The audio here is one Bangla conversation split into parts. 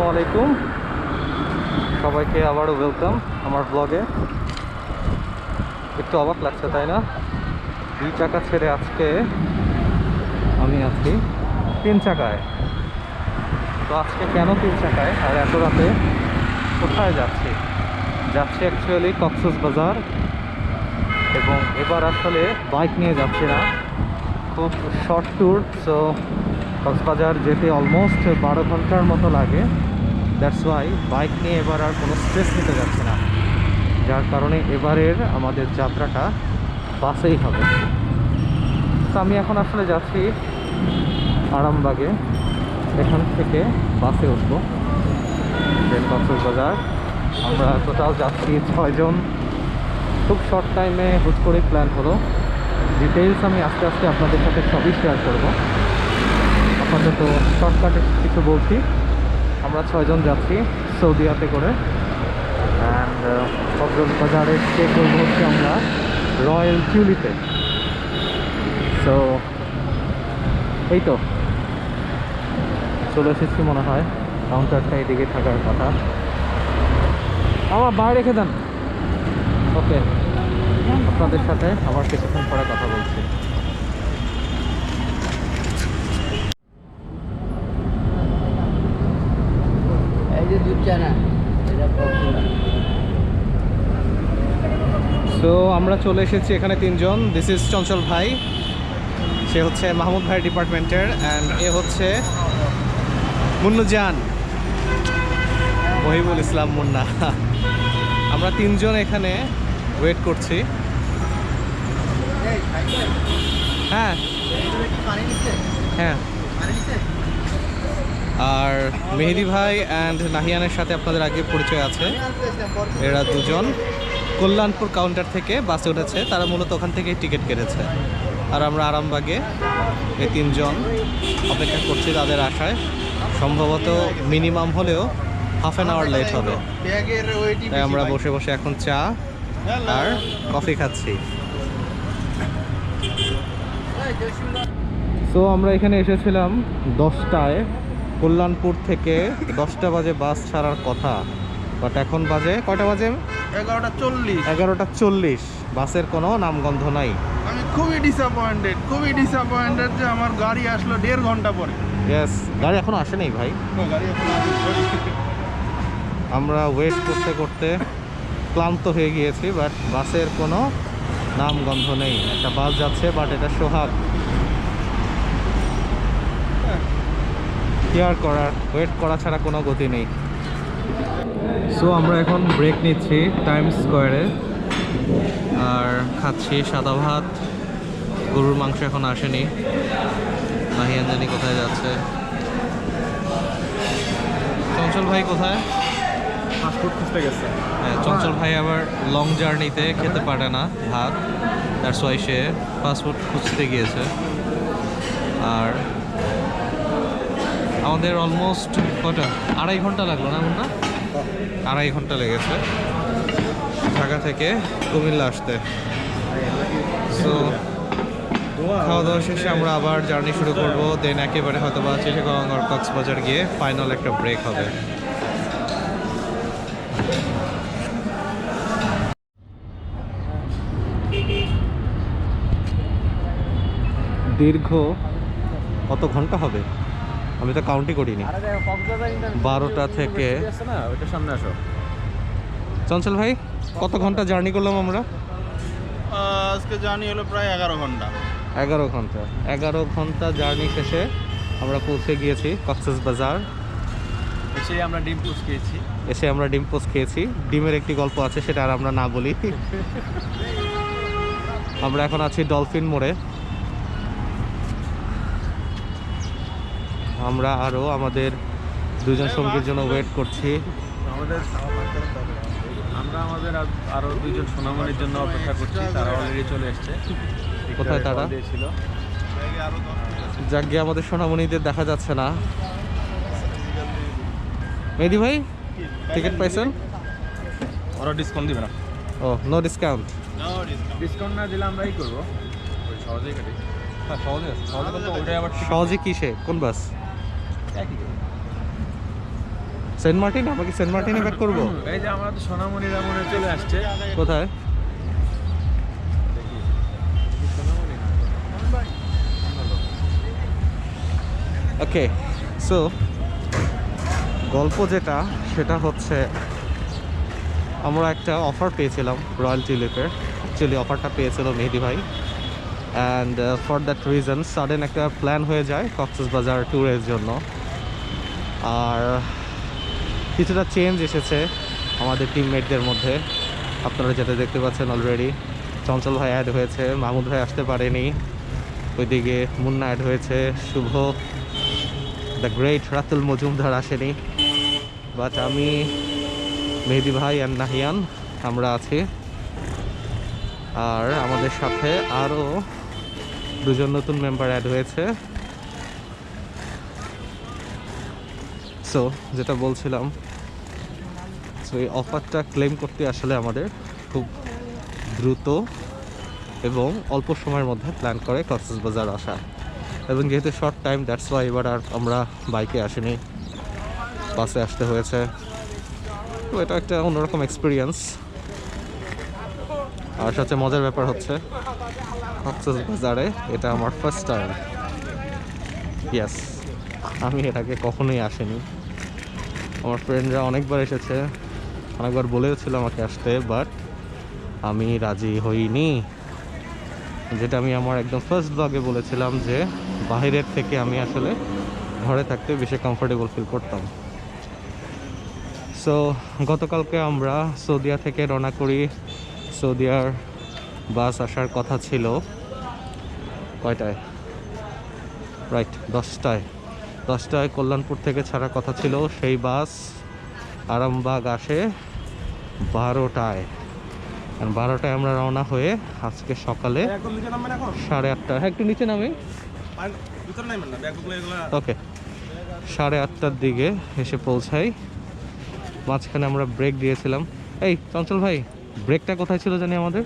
আসসালামু আলাইকুম, সবাইকে আবারও ওয়েলকাম আমার ব্লগে। একটু অবাক লাগছে তাই না? 2 চাকা ছেড়ে আজকে আমি আছি 3 চাকায়। তো আজকে কেন 3 চাকায় আর এত রাতে কোথায় যাচ্ছি অ্যাকচুয়ালি কক্সবাজার। এবং এবার আসলে বাইক নিয়ে যাচ্ছি না, খুব শর্ট ট্যুর। সো কক্সবাজার যেতে অলমোস্ট 12 ঘন্টার মতো লাগে। দ্যাটস ওয়াই বাইক নিয়ে এবার আর কোনো স্ট্রেস নিতে যাচ্ছে না, যার কারণে এবারের আমাদের যাত্রাটা বাসেই হবে। তো আমি এখন আসলে যাচ্ছি আরামবাগে, এখান থেকে বাসে উঠবো দেন কক্সবাজার। আমরা টোটাল যাচ্ছি 6 জন। খুব শর্ট টাইমে হুট করে প্ল্যান হলো। ডিটেইলস আমি আস্তে আস্তে আপনাদের সাথে সবই শেয়ার করবো। আপাতত শর্টকাটে কিছু বলছি। আমরা 6 জন যাচ্ছি সৌদিয়াতে করে। অ্যান্ড কক্সবাজারে স্টে করবো হচ্ছে আমরা রয়্যাল টিউলিপে। সো এই তো চলে এসেছি মনে হয়। কাউন্টারটা এদিকে থাকার কথা। আমার বাইরে রেখে দেন। ওকে, আপনাদের সাথে আবার কিছুক্ষণ পরে কথা বলছি। সো আমরা চলে এসেছি এখানে 3 জন। দিস ইজ চঞ্চল ভাই, সে হচ্ছে মাহমুদ ভাই ডিপার্টমেন্টের, অ্যান্ড এ হচ্ছে মুন্নুজান, মহিবুল ইসলাম মুন্না। আমরা 3 জন এখানে ওয়েট করছি। হ্যাঁ হ্যাঁ, আর মেহেদি ভাই অ্যান্ড নাহিয়ানের সাথে আপনাদের আগে পরিচয় আছে। এরা 2 জন কল্যাণপুর কাউন্টার থেকে বাসে উঠেছে, তারা মূলত ওখান থেকে টিকিট কেটেছে। আর আমরা আরামবাগে এই 3 জন অপেক্ষা করছি তাদের আশায়। সম্ভবত মিনিমাম হলেও হাফ অ্যান আওয়ার লেট হবে। তাই আমরা বসে বসে এখন চা আর কফি খাচ্ছি। সো আমরা এখানে এসেছিলাম 10টায়। কল্যাণপুর থেকে 10টা বাজে বাস ছাড়ার কথা, বাট এখন বাজে কয়টা বাজে? 11:40। বাসের কোনো নামগন্ধ নাই। আমি খুবই ডিসঅ্যাপয়েন্টেড যে আমার গাড়ি আসলো 1.5 ঘন্টা পরে। ইয়েস, গাড়ি এখনো আসেনি ভাই। আমরা ওয়েট করতে করতে ক্লান্ত হয়ে গিয়েছি, বাট বাসের কোনো নামগন্ধ নেই। একটা বাস যাচ্ছে, বাট এটা সোহাগ। কি আর করার, ওয়েট করা ছাড়া কোনো গতি নেই। সো আমরা এখন ব্রেক নিচ্ছি টাইমস স্কোয়ারে আর খাচ্ছি সাদা ভাত। গরুর মাংস এখন আসেনি। নাহিয়ান জানি কোথায় যাচ্ছে। চঞ্চল ভাই কোথায়? ফাস্টফুড খুঁজতে গেছে। হ্যাঁ, চঞ্চল ভাই আবার লং জার্নিতে খেতে পারে না ভাত, দ্যাটস ওয়াই সে ফাস্টফুড খুঁজতে গিয়েছে। আর আমাদের অলমোস্ট কটা 2.5 ঘন্টা লাগলো না? 2.5 ঘন্টা লেগেছে ঢাকা থেকে কুমিল্লা আসতে। সো খাওয়া দাওয়া শেষে আমরা আবার জার্নি শুরু করবো। দেন একেবারে হয়তো বা চিটাগং আর কক্সবাজার গিয়ে ফাইনাল একটা ব্রেক হবে। দীর্ঘ কত ঘন্টা হবে আমি তো কাউন্টই করিনি। 12টা থেকে। সামনে আসো। চঞ্চল ভাই, কত ঘন্টা জার্নি করলাম আমরা? আজকে জার্নি হলো প্রায় 11 ঘন্টা। 11 ঘন্টা জার্নি শেষে আমরা পৌঁছে গিয়েছি কক্সবাজার। এসে আমরা ডিম পোস্ট খেয়েছি। ডিমের একটি গল্প আছে, সেটা আর আমরা না বলি। আমরা এখন আছি ডলফিন মোড়ে। আমরা আরও আমাদের 2 জন সঙ্গীর জন্য ওয়েট করছি। আমরা আরো 2 জন সোনামণির জন্য অপেক্ষা করছি। তারা অলরেডি চলে এসেছে। কোথায় তারা? যাক গিয়ে আমাদের সোনামণিদের দেখা যাচ্ছে না। মেহেদি ভাই, টিকিট পাইছেন? ওরা ডিসকাউন্ট দিবে না। ও, নো ডিসকাউন্ট। ডিসকাউন্ট না দিলে আমরা করবো, ওই সহজেই কাটি। হ্যাঁ, সহজে বলতে ওইটাই আবার সহজে কিসে? কোন বাস? সেন্ট মার্টিন, আমরা কি সেন্ট মার্টিনে ব্যাক করবো? এই যে আমরা তো সোনামণিরা মনে হয় চলে আসছে। কোথায়? ওকে, সো গল্প যেটা সেটা হচ্ছে আমরা একটা অফার পেয়েছিলাম রয়্যাল টিউলিপের। অ্যাকচুয়ালি অফারটা পেয়েছিল মেহেদি ভাই, and for that reason sudden একটা প্ল্যান হয়ে যায় কক্সবাজার ট্যুরের জন্য। আর কিছুটা চেঞ্জ এসেছে আমাদের টিমমেটদের মধ্যে, আপনারা যেটা দেখতে পাচ্ছেন অলরেডি। চঞ্চল ভাই অ্যাড হয়েছে, মাহমুদ ভাই আসতে পারেনি, ওইদিকে মুন্না অ্যাড হয়েছে, শুভ, দ্য গ্রেট রাতুল মজুমদার আসেনি, বাট আমি, মেহেদি ভাই অ্যান্ড নাহিয়ান আমরা আছি। আর আমাদের সাথে আরও দুজন নতুন মেম্বার অ্যাড হয়েছে। সো যেটা বলছিলাম, সো এই অফারটা ক্লেম করতে আসলে আমাদের খুব দ্রুত এবং অল্প সময়ের মধ্যে প্ল্যান করে কক্সবাজার আসা, এবং যেহেতু শর্ট টাইম, দ্যাটস ওয়াই এবার আর আমরা বাইকে আসিনি, বাসে আসতে হয়েছে। তো এটা একটা অন্যরকম এক্সপিরিয়েন্স। আর সবচেয়ে মজার ব্যাপার হচ্ছে কক্সবাজারে এটা আমার ফার্স্ট টাইম। ইয়েস, আমি এর আগে কখনোই আসিনি। আমার ফ্রেন্ডরা অনেকবার এসেছে, অনেকবার বলেওছিল আমাকে আসতে, বাট আমি রাজি হইনি। যেটা আমি আমার একদম ফার্স্ট ব্লগে বলেছিলাম যে বাইরের থেকে আমি আসলে ঘরে থাকতে বেশি কমফোর্টেবল ফিল করতাম। সো গতকালকে আমরা সৌদিয়া থেকে রওনা করি। সৌদিয়ার বাস আসার কথা ছিল কয়টায়? রাইট, 10টায় কল্যাণপুর থেকে ছাড়ার কথা ছিল। সেই বাস আরামবাগ আসে 12টায়। 12টায় আমরা রওনা হয়ে আজকে সকালে 8:30। হ্যাঁ, একটু নিচে নামি। ওকে, 8:30টার দিকে এসে পৌঁছাই। মাঝখানে আমরা ব্রেক দিয়েছিলাম। এই চঞ্চল ভাই, ব্রেকটা কোথায় ছিল জানি আমাদের?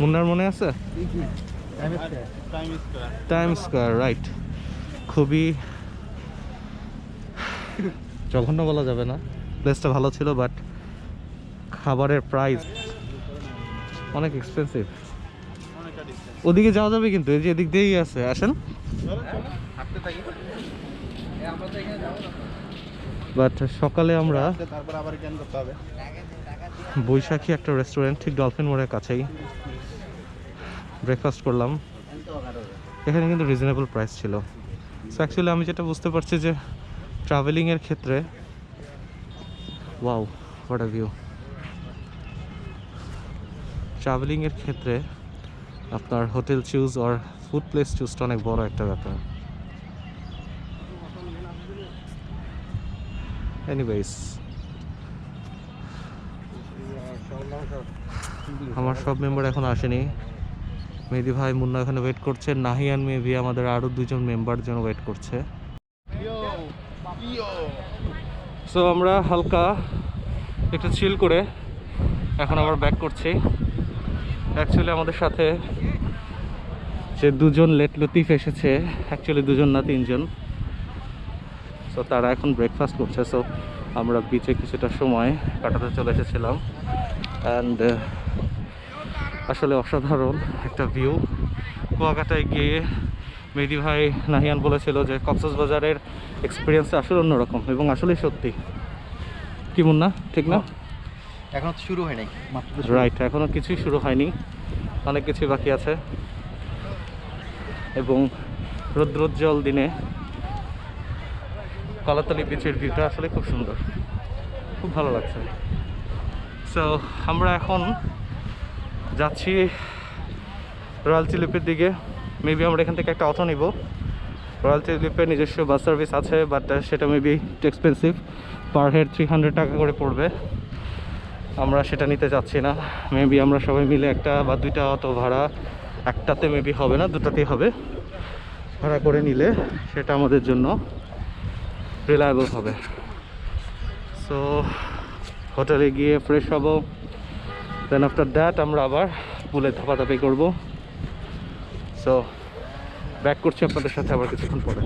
মুন্নার মনে আছে? Time square, right. খুবই জঘন্য বলা যাবে না, প্লেসটা ভালো ছিল, বাট খাবারের প্রাইস অনেক এক্সপেন্সিভ। ওদিকে যাওয়া যাবে কিন্তু, এই যে এদিক দিয়েই আছে, আসেন। বাট সকালে আমরা বৈশাখী একটা রেস্টুরেন্ট, ঠিক ডলফিন মোড়ের কাছেই, ব্রেকফাস্ট করলাম। এখানে কিন্তু রিজনেবল প্রাইস ছিল। সো অ্যাকচুয়ালি আমি যেটা বুঝতে পারছি যে ট্রাভেলিংয়ের ক্ষেত্রে, ওয়াও হোয়াট আ ভিউ, ট্রাভেলিংয়ের ক্ষেত্রে আপনার হোটেল চুজ আর ফুড প্লেস চুজটা অনেক বড় একটা ব্যাপার। এনিওয়েজ, আমার সব মেম্বার এখন আসেনি। মেহেদি ভাই, মুন্না এখানে ওয়েট করছে। নাহিয়ান, মেবি আমাদের আরও দুজন মেম্বার যেন ওয়েট করছে। সো আমরা হালকা একটু চিল করে এখন আবার ব্যাক করছি। অ্যাকচুয়ালি আমাদের সাথে যে দুজন লেট লতিফ এসেছে, অ্যাকচুয়ালি দুজন না, তিনজন। সো তারা এখন ব্রেকফাস্ট করছে। সো আমরা বিচে কিছুটা সময় কাটাতে চলে এসেছিলাম, অ্যান্ড আসলে অসাধারণ একটা ভিউ। কুয়াকাটায় গিয়ে মেহেদি ভাই, নাহিয়ান বলেছিল যে কক্সবাজারের এক্সপিরিয়েন্স আসলে অন্যরকম, এবং আসলেই সত্যি। কি মুন্না, ঠিক না? এখনো শুরু হয় নাই, রাইট, এখনও কিছুই শুরু হয়নি, অনেক কিছুই বাকি আছে। এবং রৌদ্রোজ্জ্বল দিনে কলাতলি বিচের ভিউটা আসলে খুব সুন্দর, খুব ভালো লাগছে। সো আমরা এখন যাচ্ছি রয়্যাল টিউলিপের দিকে। মেবি আমরা এখান থেকে একটা অটো নিব। রয়্যাল টিউলিপের নিজস্ব বাস সার্ভিস আছে, বাট সেটা মেবি একটু এক্সপেন্সিভ, পার হেড 300 টাকা করে পড়বে। আমরা সেটা নিতে চাচ্ছি না। মেবি আমরা সবাই মিলে একটা বা দুইটা অটো ভাড়া, একটাতে মেবি হবে না, দুটাতেই হবে, ভাড়া করে নিলে সেটা আমাদের জন্য রিলায়েবল হবে। সো হোটেলে গিয়ে ফ্রেশ হব, দেন আফটার দ্যাট আমরা আবার পুলে ধাপাধাপি করবো। সো ব্যাক করছি আপনাদের সাথে আবার কিছুক্ষণ পরে।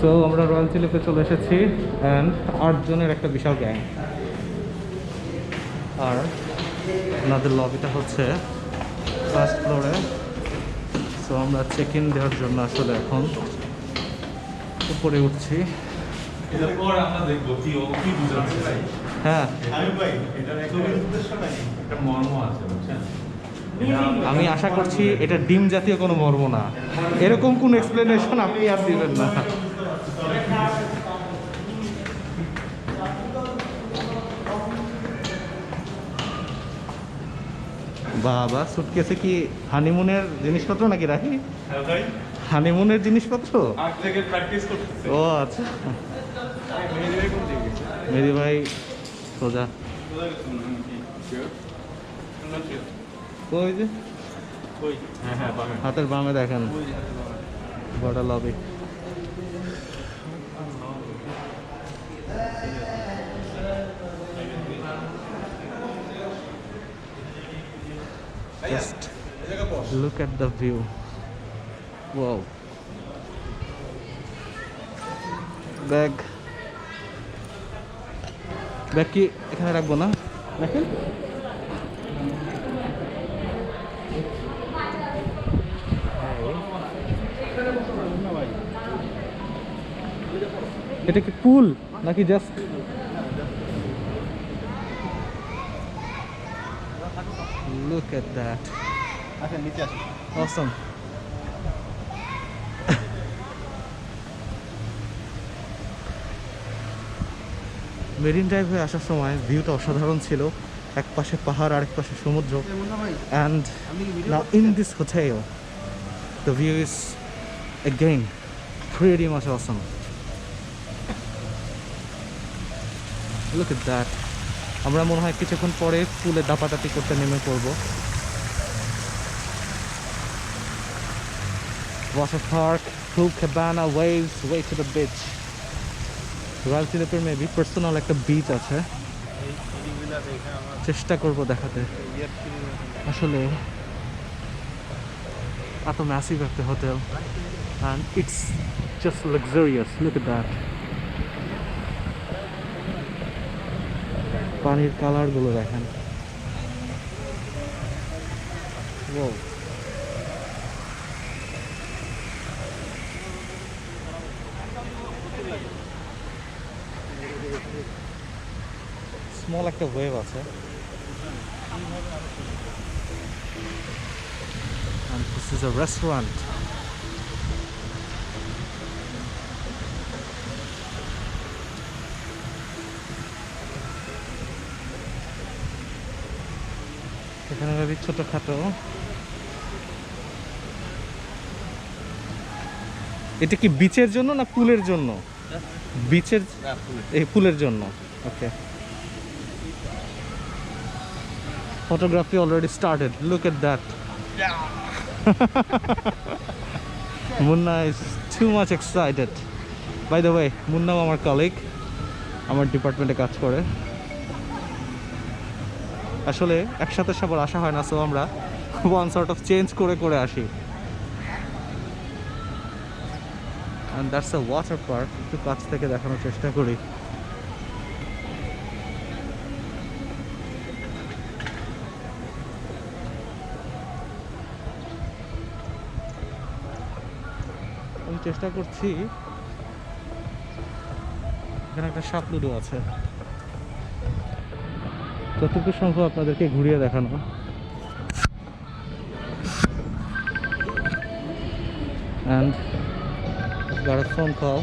সো আমরা রয়্যাল চিলিতে চলে এসেছি অ্যান্ড 8 জনের একটা বিশাল গ্যাং। আর ওনাদের লবিটা হচ্ছে ফার্স্ট ফ্লোরে। সো আমরা চেক ইন দেওয়ার জন্য আসলে এখন উপরে উঠছি। এরপর আমরা দেখবো কি ও কি বুঝাচ্ছে। হ্যাঁ, একটা মর্ম আছে বুঝছেন। আমি আশা করছি এটা ডিম জাতীয় কোনো মর্ম না। এরকম কোন এক্সপ্লেনেশন আপনি আর দিবেন না। বাবা, সুটকেসে কি হানিমুনের জিনিসপত্র নাকি রাখি? হ্যাঁ ভাই, হানিমুনের জিনিসপত্র? আগ থেকে প্র্যাকটিস করতেছে। ও আচ্ছা, মেহেদি ভাই সোজা ওই যে হ্যাঁ হ্যাঁ পাবেন। হাতের বামে দেখেন বড় lobby. Just look at the view. Wow. Bag কি এখানে রাখবো না? দেখেন এটা কি পুল নাকি জাস্ট? Look at that. আচ্ছা নিচে আসুন। Awesome. মেরিন ড্রাইভ হয়ে আসার সময় ভিউটা অসাধারণ ছিল। এক পাশে পাহাড়, আরেক পাশে সমুদ্র। And now in this hotel, the view is again pretty much awesome. Look at that. আমরা মনে হয় কিছুক্ষণ পরে পুলে দাপাদাপি করতে নেমে পড়ব। Water park, pool cabana, waves, way to the beach. Royal চিলিতে মেবি পার্সোনাল একটা বিচ আছে, চেষ্টা করব দেখাতে। আসলে এত ম্যাসিভ একটা hotel and it's just luxurious. Look at that. পানির কালারগুলো দেখেন। Wow. স্মল একটা ওয়েভ আছে। And this is a restaurant. এখানে ভাবি ছোটখাটো। এটা কি বিচের জন্য না পুলের জন্য? বিচের, এই পুলের জন্য। ওকে, photography already started. Look at that. Munna is too much excited. By the way, Munna আমার colleague, আমার ডিপার্টমেন্টে কাজ করে। আসলে একসাথে সবার আসা হয় না, সো আমরা one sort of চেঞ্জ করে করে আসি। And that's a water park. একটু কাছ থেকে দেখানোর চেষ্টা করি। আমি চেষ্টা করছি, এখানে একটা সাপ লুডো আছে, যতটুকু সম্ভব আপনাদেরকে ঘুরিয়ে দেখানো। And I've got a phone call.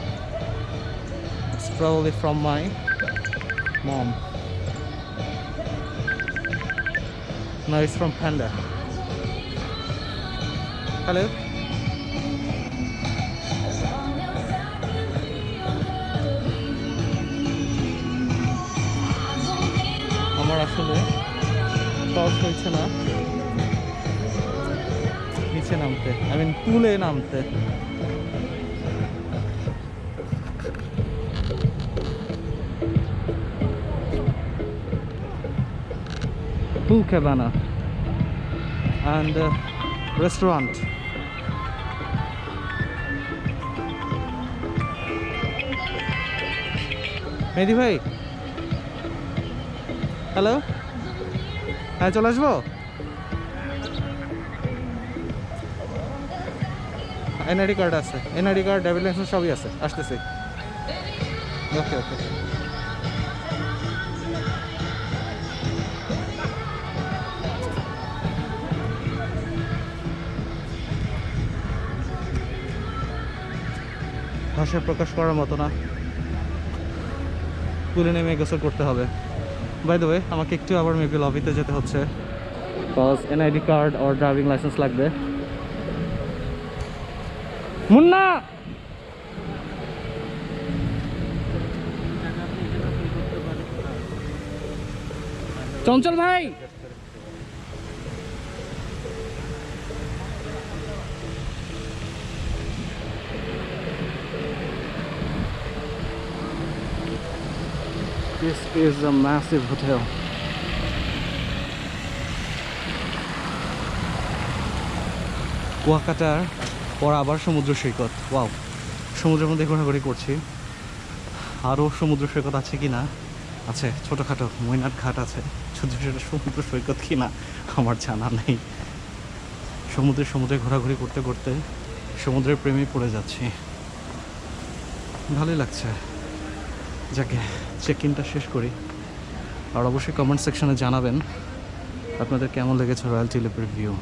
It's probably from my mom. No, it's from Panda. Hello? আমার আসলে টস হয়েছে না নিচে নামতে, আই মিন পুলে নামতে। Pool cabana and restaurant. মেহেদি ভাই, হ্যালো, হ্যাঁ চলে আসবো। এনআইডি কার্ড আছে, এনআইডি কার্ড, ড্রাইভিং লাইসেন্স সবই আছে, আসতেছি। ওকে ওকে। ভাষায় প্রকাশ করার মতো না, তুলে নেমে গোসল করতে হবে। বাই দ্য ওয়ে, আমাকে একটু আবার মেবি লবিতে যেতে হচ্ছে, বিকজ এনআইডি কার্ড আর ড্রাইভিং লাইসেন্স লাগবে। মুন্না, চঞ্চল ভাই, this is a massive hotel. কুয়াকাটার পর আবার সমুদ্র সৈকত। ওয়াও, সমুদ্রের মধ্যে ঘোরাঘুরি করছি। আরও সমুদ্র সৈকত আছে কি না, আছে ছোটোখাটো মৈনাট ঘাট আছে, শুধু সেটা সমুদ্র সৈকত কি না আমার জানা নেই। সমুদ্রে ঘোরাঘুরি করতে করতে সমুদ্রের প্রেমে পড়ে যাচ্ছি, ভালোই লাগছে। যাকে চেক ইনটা শেষ করি, আর অবশ্যই কমেন্ট সেকশনে জানাবেন আপনাদের কেমন লেগেছে রয়্যাল টিউলিপের ভিউ।